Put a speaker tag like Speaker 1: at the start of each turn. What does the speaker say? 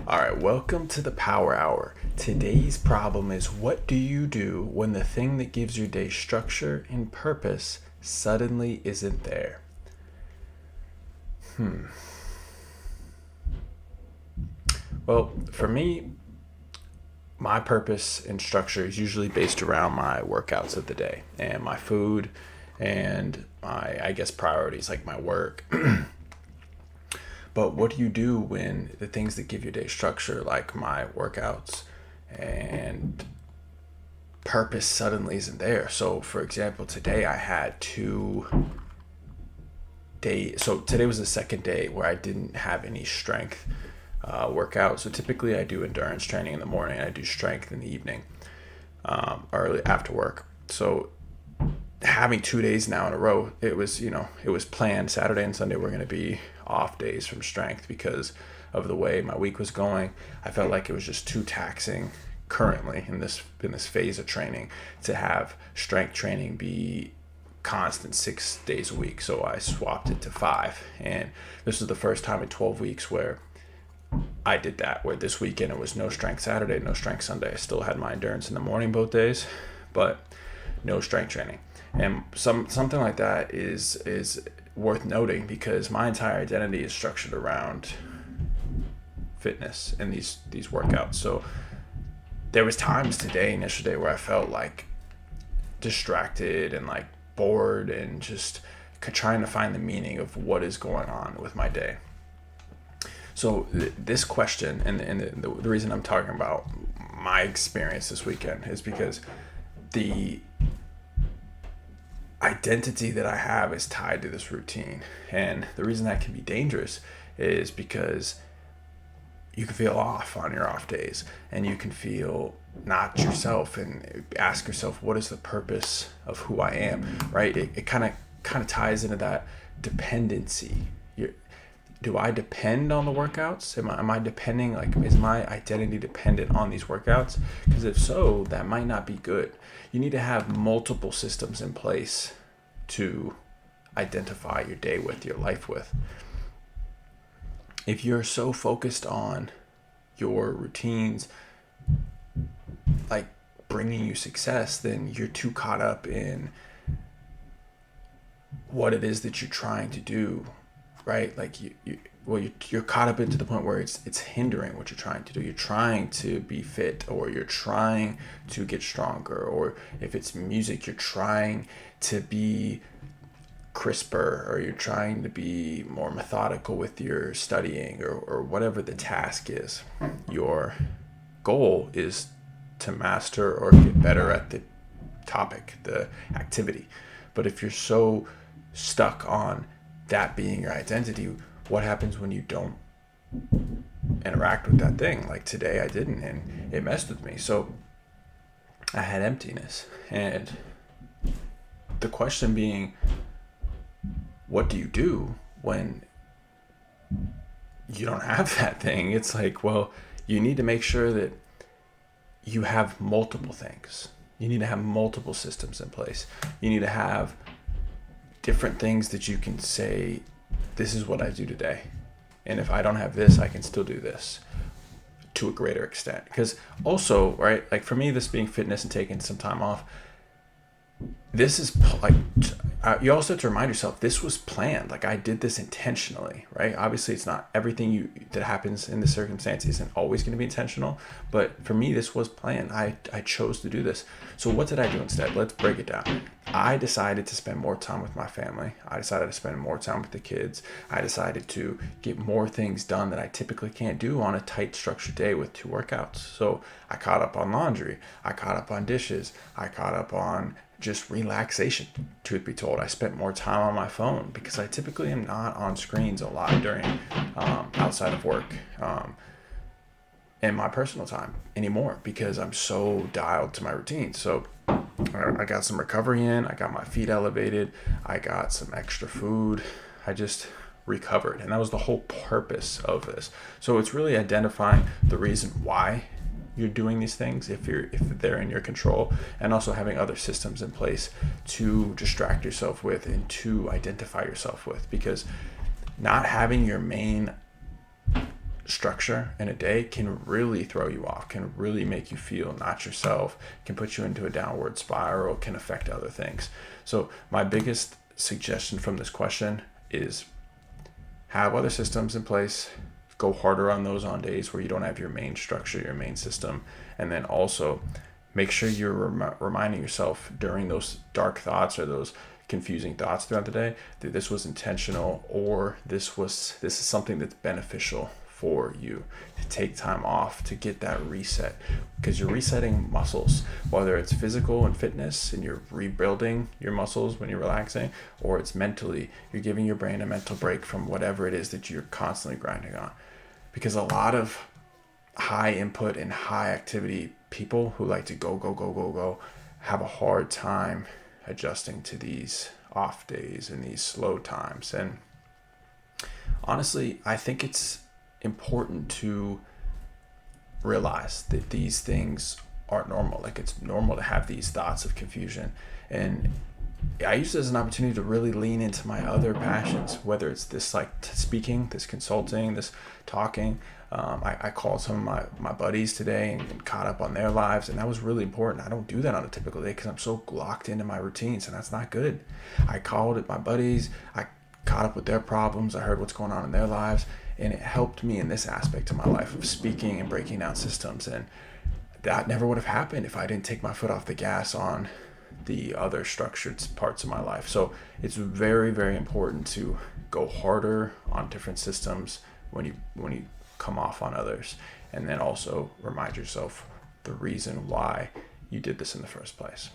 Speaker 1: All right, welcome to the Power Hour. Today's problem is, what do you do when the thing that gives your day structure and purpose suddenly isn't there? Well, for me, my purpose and structure is usually based around my workouts of the day and my food and my, I guess, priorities like my work. But what do you do when the things that give your day structure, like my workouts and purpose, suddenly isn't there? So, for example, today I had 2 days. So today was the second day where I didn't have any strength workout. So typically I do endurance training in the morning and I do strength in the evening, early after work. So having 2 days now in a row, it was planned. Saturday and Sunday were going to be off days from strength because of the way my week was going. I felt like it was just too taxing currently in this phase of training to have strength training be constant 6 days a week. So I swapped it to 5, and this was the first time in 12 weeks where I did that, where this weekend it was no strength Saturday, no strength Sunday. I still had my endurance in the morning both days, but no strength training. And something like that is worth noting because my entire identity is structured around fitness and these workouts. So there was times today and yesterday where I felt like distracted and like bored and just trying to find the meaning of what is going on with my day. So this question and the reason I'm talking about my experience this weekend is because the identity that I have is tied to this routine. And the reason that can be dangerous is because you can feel off on your off days and you can feel not yourself and ask yourself, what is the purpose of who I am, right? It kind of ties into that dependency. Do I depend on the workouts? Am I depending, like, is my identity dependent on these workouts? Because if so, that might not be good. You need to have multiple systems in place to identify your day with, your life with. If you're so focused on your routines, like bringing you success, then you're too caught up in what it is that you're trying to do, right? Like you're caught up into the point where it's hindering what you're trying to do. You're trying to be fit, or you're trying to get stronger, or if it's music, you're trying to be crisper, or you're trying to be more methodical with your studying, or whatever the task is. Your goal is to master or get better at the topic, the activity. But if you're so stuck on that being your identity, what happens when you don't interact with that thing? Like today I didn't, and it messed with me. So I had emptiness. And the question being, what do you do when you don't have that thing? It's like, well, you need to make sure that you have multiple things. You need to have multiple systems in place. You need to have different things that you can say, this is what I do today. And if I don't have this, I can still do this to a greater extent. Because also, right, like for me, this being fitness and taking some time off, this is like, you also have to remind yourself, this was planned. Like I did this intentionally, right? Obviously it's not everything that happens in the circumstance isn't always going to be intentional, but for me, this was planned. I chose to do this. So what did I do instead? Let's break it down. I decided to spend more time with my family. I decided to spend more time with the kids. I decided to get more things done that I typically can't do on a tight structured day with 2 workouts. So I caught up on laundry. I caught up on dishes. I caught up on just relaxation. Truth be told, I spent more time on my phone because I typically am not on screens a lot during outside of work in my personal time anymore because I'm so dialed to my routine. So I got some recovery in, I got my feet elevated, I got some extra food, I just recovered. And that was the whole purpose of this. So it's really identifying the reason why you're doing these things, if they're in your control, and also having other systems in place to distract yourself with and to identify yourself with. Because not having your main structure in a day can really throw you off, can really make you feel not yourself, can put you into a downward spiral, can affect other things. So my biggest suggestion from this question is have other systems in place, go harder on those on days where you don't have your main structure, your main system, and then also make sure you're reminding yourself during those dark thoughts or those confusing thoughts throughout the day that this was intentional, or this is something that's beneficial for you, to take time off to get that reset, because you're resetting muscles, whether it's physical and fitness and you're rebuilding your muscles when you're relaxing, or it's mentally, you're giving your brain a mental break from whatever it is that you're constantly grinding on. Because a lot of high input and high activity people who like to go have a hard time adjusting to these off days and these slow times. And honestly, I think it's important to realize that these things aren't normal. Like, it's normal to have these thoughts of confusion. And I use it as an opportunity to really lean into my other passions, whether it's this like speaking, this consulting, this talking. I called some of my buddies today and caught up on their lives, and that was really important. I don't do that on a typical day because I'm so locked into my routines, and that's not good. I called my buddies, I caught up with their problems, I heard what's going on in their lives, and it helped me in this aspect of my life of speaking and breaking down systems. And that never would have happened if I didn't take my foot off the gas on the other structured parts of my life. So it's very, very important to go harder on different systems when you come off on others, and then also remind yourself the reason why you did this in the first place.